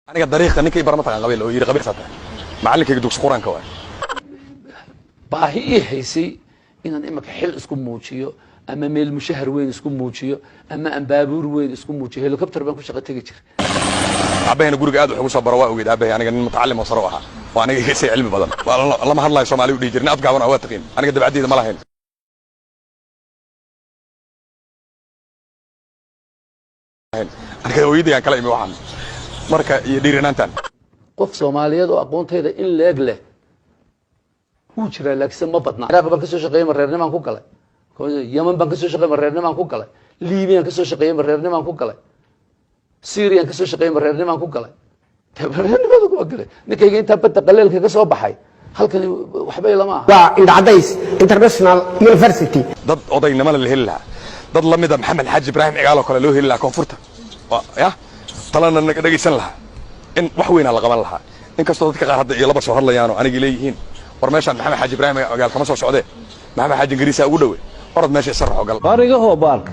أنا قد طريقة نكى برمتها عن قبيل أو يرقبي فتح معلك يقدوك سقوران كواه باهي هيسي إن إمك حل اسكم موتشيو أما ميل مشهر وين اسكم موتشيو أما أم بابور وين اسكم موتشيو هليكوبتر بنكون شغال تيجي عبيه أنا قولك قاعد وحوش برواء وجد عبيه أنا قاعد متعلم وصراحة وأنا يسي علمي بدل والله ما هالله يسمع لي ودي جرنا أفقع وأنا أوقات تقين أنا قد بعدي إذا ما لهين أنا كده ويدي يعني كلامي واحد مركا يديرنا أنت قف Soomaaliyeed oo aqoonteeda in leeg leh uu jira laakiin ma badna Ciraaq baan ka soo shaqeeyay mareernimaan ku galay Yemen baan ka soo shaqeeyay mareernimaan ku galay Liibiya ka soo shaqeeyay mareernimaan ku galay Syria ka soo shaqeeyay mareernimaan ku galay mareernimadu ku galay ninkayga inta badda qaleelka ka soo baxay halkan waxba lama aha waa Indhacadays International University dad odaynimo la helaa dad lamid ah Maxamed Xaaji Ibraahim cigaal oo kale loo helaa koonfurta ya talana naga dhageysan lahaa in wax weyn la qaban lahaa in kastoo dadka qaar hadda iyo laba soo hadlayaan oo aniga leeyihiin war meeshan Maxamed Xaaji Ibraahim cigaal kama soo socdee Maxamed Xaaji Ingiriis ugu dhawe orod meesha sarxo gal bariga hoo baalka